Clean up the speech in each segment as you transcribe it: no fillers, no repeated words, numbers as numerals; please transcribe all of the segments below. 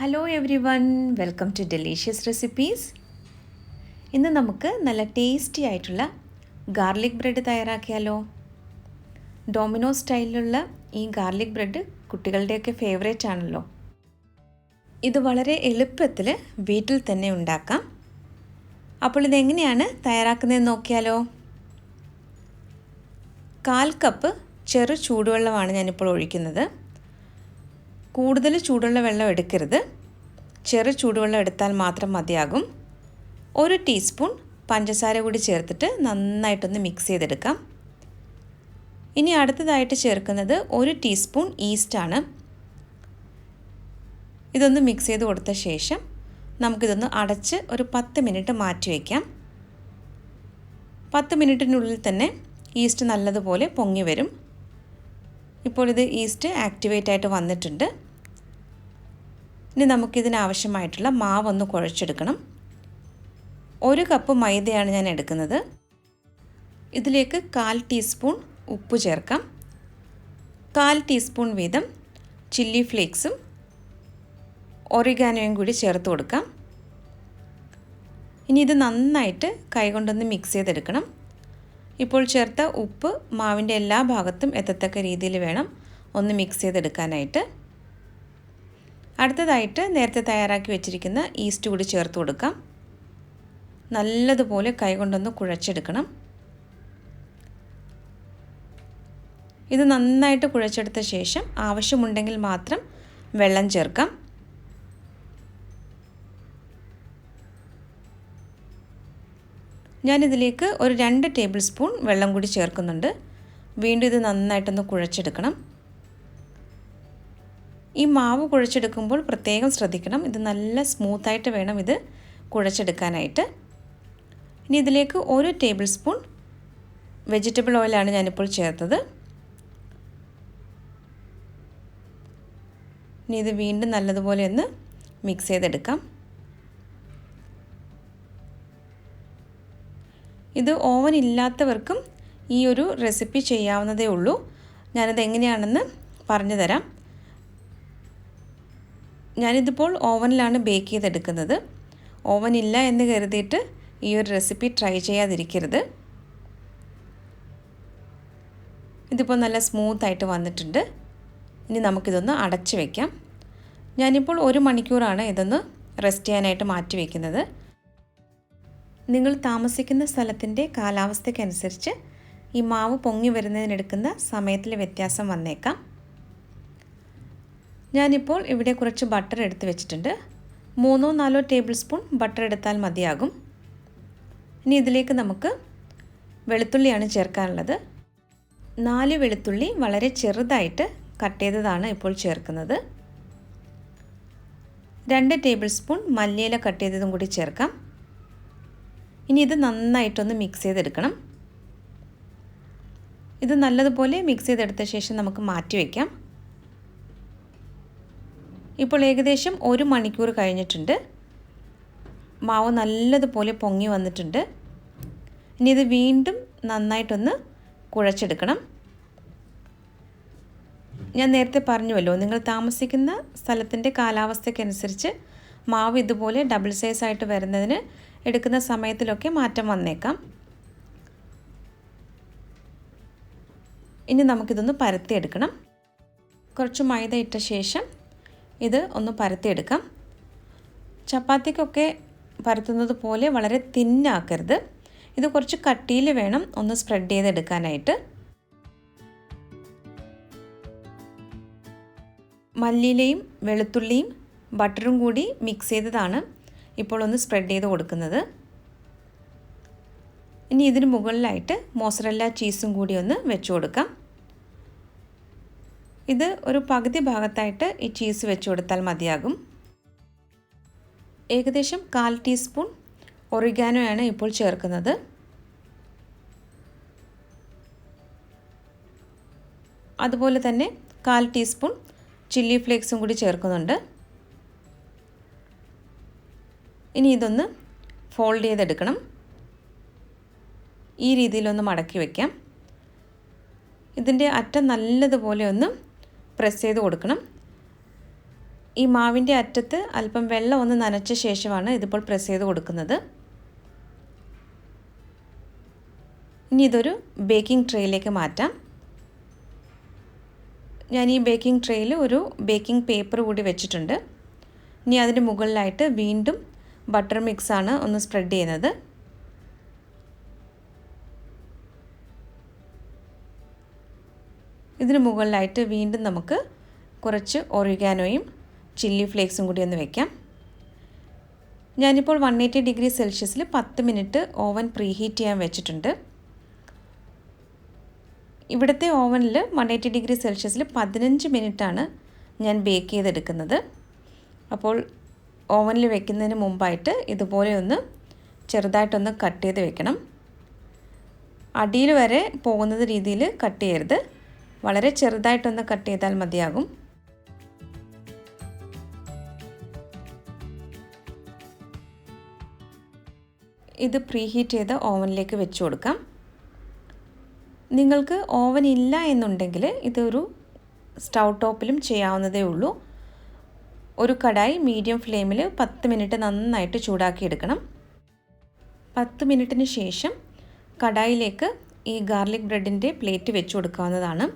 Hello everyone, welcome to delicious recipes. ഇന്ന് നമുക്ക് നല്ല ടേസ്റ്റി ആയിട്ടുള്ള ഗാർലിക് ബ്രെഡ് തയ്യാറാക്കിയാലോ. ഡോമിനോസ് സ്റ്റൈലിലുള്ള ഈ ഗാർലിക് ബ്രെഡ് കുട്ടികളുടെയൊക്കെ ഫേവറേറ്റ് ആണല്ലോ. ഇത് വളരെ എളുപ്പത്തിൽ വീട്ടിൽ തന്നെ ഉണ്ടാക്കാം. അപ്പോൾ ഇതെങ്ങനെയാണ് തയ്യാറാക്കുന്നതെന്ന് നോക്കിയാലോ. 1/4 കപ്പ് ചെറു ചൂടുവെള്ളമാണ് ഞാനിപ്പോൾ ഒഴിക്കുന്നത്. കൂടുതൽ ചൂടുള്ള വെള്ളം എടുക്കരുത്, ചെറു ചൂടുവെള്ളം എടുത്താൽ മാത്രം മതിയാകും. 1 ടീസ്പൂൺ പഞ്ചസാര കൂടി ചേർത്തിട്ട് നന്നായിട്ടൊന്ന് മിക്സ് ചെയ്തെടുക്കാം. ഇനി അടുത്തതായിട്ട് ചേർക്കുന്നത് 1 ടീസ്പൂൺ ഈസ്റ്റാണ്. ഇതൊന്ന് മിക്സ് ചെയ്ത് കൊടുത്ത ശേഷം നമുക്കിതൊന്ന് അടച്ച് ഒരു 10 മിനിറ്റ് മാറ്റി വയ്ക്കാം. 10 മിനിറ്റിനുള്ളിൽ തന്നെ ഈസ്റ്റ് നല്ലതുപോലെ പൊങ്ങി വരും. ഇപ്പോൾ ഇത് ഈസ്റ്റ് ആക്ടിവേറ്റ് ആയിട്ട് വന്നിട്ടുണ്ട്. ഇനി നമുക്കിതിനാവശ്യമായിട്ടുള്ള മാവൊന്ന് കുഴച്ചെടുക്കണം. 1 കപ്പ് മൈദയാണ് ഞാൻ എടുക്കുന്നത്. ഇതിലേക്ക് 1/4 ടീസ്പൂൺ ഉപ്പ് ചേർക്കാം. 1/4 ടീസ്പൂൺ വീതം ചില്ലി ഫ്ലേക്സും ഒറിഗാനോയും കൂടി ചേർത്ത് കൊടുക്കാം. ഇനി ഇത് നന്നായിട്ട് കൈകൊണ്ടൊന്ന് മിക്സ് ചെയ്തെടുക്കണം. ഇപ്പോൾ ചേർത്ത ഉപ്പ് മാവിൻ്റെ എല്ലാ ഭാഗത്തും എത്തത്തക്ക രീതിയിൽ വേണം ഒന്ന് മിക്സ് ചെയ്തെടുക്കാനായിട്ട്. അടുത്തതായിട്ട് നേരത്തെ തയ്യാറാക്കി വെച്ചിരിക്കുന്ന ഈസ്റ്റ് കൂടി ചേർത്ത് കൊടുക്കാം. നല്ലതുപോലെ കൈകൊണ്ടൊന്ന് കുഴച്ചെടുക്കണം. ഇത് നന്നായിട്ട് കുഴച്ചെടുത്ത ശേഷം ആവശ്യമുണ്ടെങ്കിൽ മാത്രം വെള്ളം ചേർക്കാം. ഞാനിതിലേക്ക് ഒരു 2 ടേബിൾ സ്പൂൺ വെള്ളം കൂടി ചേർക്കുന്നുണ്ട്. വീണ്ടും ഇത് നന്നായിട്ടൊന്ന് കുഴച്ചെടുക്കണം. ഈ മാവ് കുഴച്ചെടുക്കുമ്പോൾ പ്രത്യേകം ശ്രദ്ധിക്കണം, ഇത് നല്ല സ്മൂത്തായിട്ട് വേണം ഇത് കുഴച്ചെടുക്കാനായിട്ട്. ഇനി ഇതിലേക്ക് 1 ടേബിൾ സ്പൂൺ വെജിറ്റബിൾ ഓയിലാണ് ഞാനിപ്പോൾ ചേർത്തത്. ഇനി ഇത് വീണ്ടും നല്ലതുപോലെ ഒന്ന് മിക്സ് ചെയ്തെടുക്കാം. ഇത് ഓവൻ ഇല്ലാത്തവർക്കും ഈ ഒരു റെസിപ്പി ചെയ്യാവുന്നതേ ഉള്ളൂ. ഞാനത് എങ്ങനെയാണെന്ന് പറഞ്ഞു തരാം. ഞാനിതിപ്പോൾ ഓവനിലാണ് ബേക്ക് ചെയ്തെടുക്കുന്നത്. ഓവൻ ഇല്ല എന്ന് കരുതിയിട്ട് ഈ ഒരു റെസിപ്പി ട്രൈ ചെയ്യാതിരിക്കരുത്. ഇതിപ്പോൾ നല്ല സ്മൂത്തായിട്ട് വന്നിട്ടുണ്ട്. ഇനി നമുക്കിതൊന്ന് അടച്ച് വയ്ക്കാം. ഞാനിപ്പോൾ 1 മണിക്കൂറാണ് ഇതൊന്ന് റെസ്റ്റ് ചെയ്യാനായിട്ട് മാറ്റി വയ്ക്കുന്നത്. നിങ്ങൾ താമസിക്കുന്ന സ്ഥലത്തിൻ്റെ കാലാവസ്ഥയ്ക്കനുസരിച്ച് ഈ മാവ് പൊങ്ങി വരുന്നതിനെടുക്കുന്ന സമയത്തിൽ വ്യത്യാസം വന്നേക്കാം. ഞാനിപ്പോൾ ഇവിടെ കുറച്ച് ബട്ടർ എടുത്ത് വെച്ചിട്ടുണ്ട്. 3-4 ടേബിൾ സ്പൂൺ ബട്ടർ എടുത്താൽ മതിയാകും. ഇനി ഇതിലേക്ക് നമുക്ക് വെളുത്തുള്ളിയാണ് ചേർക്കാനുള്ളത്. 4 വെളുത്തുള്ളി വളരെ ചെറുതായിട്ട് കട്ട് ചെയ്തതാണ് ഇപ്പോൾ ചേർക്കുന്നത്. 2 ടേബിൾ സ്പൂൺ മല്ലിയില കട്ട് ചെയ്തതും കൂടി ചേർക്കാം. ഇനി ഇത് നന്നായിട്ടൊന്ന് മിക്സ് ചെയ്തെടുക്കണം. ഇത് നല്ലതുപോലെ മിക്സ് ചെയ്തെടുത്ത ശേഷം നമുക്ക് മാറ്റി വയ്ക്കാം. ഇപ്പോൾ ഏകദേശം 1 മണിക്കൂർ കഴിഞ്ഞിട്ടുണ്ട്. മാവ് നല്ലതുപോലെ പൊങ്ങി വന്നിട്ടുണ്ട്. ഇനി ഇത് വീണ്ടും നന്നായിട്ടൊന്ന് കുഴച്ചെടുക്കണം. ഞാൻ നേരത്തെ പറഞ്ഞുവല്ലോ, നിങ്ങൾ താമസിക്കുന്ന സ്ഥലത്തിൻ്റെ കാലാവസ്ഥയ്ക്കനുസരിച്ച് മാവ് ഇതുപോലെ ഡബിൾ സൈസായിട്ട് വരുന്നതിന് എടുക്കുന്ന സമയത്തിലൊക്കെ മാറ്റം വന്നേക്കാം. ഇനി നമുക്കിതൊന്ന് പരത്തിയെടുക്കണം. കുറച്ച് മൈദ ഇട്ട ശേഷം ഇത് ഒന്ന് പരത്തിയെടുക്കാം. ചപ്പാത്തിക്കൊക്കെ പരത്തുന്നത് പോലെ വളരെ തിന്നാക്കരുത്. ഇത് കുറച്ച് കട്ടിയിൽ വേണം ഒന്ന് സ്പ്രെഡ് ചെയ്തെടുക്കാനായിട്ട്. മല്ലിയിലയും വെളുത്തുള്ളിയും ബട്ടറും കൂടി മിക്സ് ചെയ്തതാണ് ഇപ്പോൾ ഒന്ന് സ്പ്രെഡ് ചെയ്ത് കൊടുക്കുന്നത്. ഇനി ഇതിന് മുകളിലായിട്ട് മോസറല്ല ചീസും കൂടി ഒന്ന് വെച്ച് കൊടുക്കാം. ഇത് ഒരു പകുതി ഭാഗത്തായിട്ട് ഈ ചീസ് വെച്ച് കൊടുത്താൽ മതിയാകും. ഏകദേശം 1/4 ടീസ്പൂൺ ഒറിഗാനോയാണ് ഇപ്പോൾ ചേർക്കുന്നത്. അതുപോലെ തന്നെ 1/4 ടീസ്പൂൺ ചില്ലി ഫ്ലേക്സും കൂടി ചേർക്കുന്നുണ്ട്. ഇനി ഇതൊന്ന് ഫോൾഡ് ചെയ്തെടുക്കണം. ഈ രീതിയിലൊന്ന് മടക്കി വയ്ക്കാം. ഇതിൻ്റെ അറ്റം നല്ലതുപോലെ ഒന്ന് പ്രസ് ചെയ്ത് കൊടുക്കണം. ഈ മാവിൻ്റെ അറ്റത്ത് അല്പം വെള്ളം ഒന്ന് നനച്ച ശേഷമാണ് ഇതിപ്പോൾ പ്രസ് ചെയ്ത് കൊടുക്കുന്നത്. ഇനി ഇതൊരു ബേക്കിംഗ് ട്രേയിലേക്ക് മാറ്റാം. ഞാൻ ഈ ബേക്കിംഗ് ട്രേയിൽ ഒരു ബേക്കിംഗ് പേപ്പർ കൂടി വെച്ചിട്ടുണ്ട്. ഇനി അതിന് മുകളിലായിട്ട് വീണ്ടും ബട്ടർ മിക്സാണ് ഒന്ന് സ്പ്രെഡ് ചെയ്യുന്നത്. ഇതിന് മുകളിലായിട്ട് വീണ്ടും നമുക്ക് കുറച്ച് ഒറിഗാനോയും ചില്ലി ഫ്ലേക്സും കൂടി ഒന്ന് വയ്ക്കാം. ഞാനിപ്പോൾ 180 ഡിഗ്രി സെൽഷ്യസിൽ 10 മിനിറ്റ് ഓവൻ പ്രീഹീറ്റ് ചെയ്യാൻ വെച്ചിട്ടുണ്ട്. ഇവിടുത്തെ ഓവനിൽ 180 ഡിഗ്രി സെൽഷ്യസിൽ 15 മിനിറ്റാണ് ഞാൻ ബേക്ക് ചെയ്തെടുക്കുന്നത്. അപ്പോൾ ഓവനിൽ വെക്കുന്നതിന് മുമ്പായിട്ട് ഇതുപോലെ ഒന്ന് ചെറുതായിട്ടൊന്ന് കട്ട് ചെയ്ത് വെക്കണം. അടിയിൽ വരെ പോകുന്നത് രീതിയിൽ കട്ട് ചെയ്യരുത്, വളരെ ചെറുതായിട്ടൊന്ന് കട്ട് ചെയ്താൽ മതിയാകും. ഇത് പ്രീഹീറ്റ് ചെയ്ത ഓവനിലേക്ക് വെച്ച് കൊടുക്കാം. നിങ്ങൾക്ക് ഓവൻ ഇല്ല എന്നുണ്ടെങ്കിൽ ഇതൊരു സ്റ്റൗ ടോപ്പിലും ചെയ്യാവുന്നതേ ഉള്ളൂ. ഒരു കടായി മീഡിയം ഫ്ലെയിമിൽ 10 മിനിറ്റ് നന്നായിട്ട് ചൂടാക്കി എടുക്കണം. 10 മിനിറ്റിന് ശേഷം കടായിലേക്ക് ഈ ഗാർലിക് ബ്രെഡിൻ്റെ പ്ലേറ്റ് വെച്ച് കൊടുക്കാവുന്നതാണ്.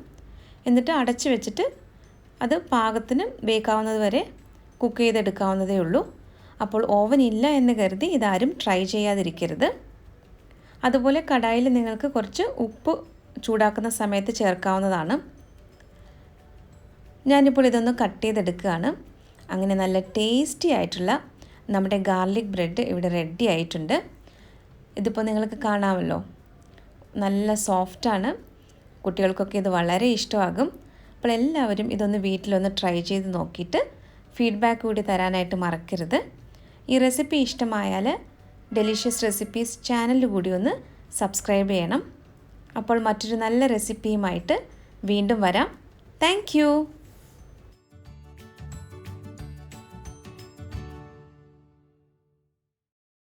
എന്നിട്ട് അടച്ച് വെച്ചിട്ട് അത് പാകത്തിന് ബേക്കാവുന്നത് വരെ കുക്ക് ചെയ്തെടുക്കാവുന്നതേ ഉള്ളൂ. അപ്പോൾ ഓവൻ ഇല്ല എന്ന് കരുതി ഇതാരും ട്രൈ ചെയ്യാതിരിക്കരുത്. അതുപോലെ കടായിൽ നിങ്ങൾക്ക് കുറച്ച് ഉപ്പ് ചൂടാക്കുന്ന സമയത്ത് ചേർക്കാവുന്നതാണ്. ഞാനിപ്പോൾ ഇതൊന്ന് കട്ട് ചെയ്തെടുക്കുകയാണ്. അങ്ങനെ നല്ല ടേസ്റ്റി ആയിട്ടുള്ള നമ്മുടെ ഗാർലിക് ബ്രെഡ് ഇവിടെ റെഡി ആയിട്ടുണ്ട്. ഇതിപ്പോൾ നിങ്ങൾക്ക് കാണാമല്ലോ, നല്ല സോഫ്റ്റാണ്. കുട്ടികൾക്കൊക്കെ ഇത് വളരെ ഇഷ്ടമാകും. അപ്പോൾ എല്ലാവരും ഇതൊന്ന് വീട്ടിലൊന്ന് ട്രൈ ചെയ്ത് നോക്കിയിട്ട് ഫീഡ്ബാക്ക് കൂടി തരാനായിട്ട് മറക്കരുത്. ഈ റെസിപ്പി ഇഷ്ടമായാൽ ഡെലീഷ്യസ് റെസിപ്പീസ് ചാനൽ കൂടി ഒന്ന് സബ്സ്ക്രൈബ് ചെയ്യണം. അപ്പോൾ മറ്റൊരു നല്ല റെസിപ്പിയുമായിട്ട് വീണ്ടും വരാം. Thank you.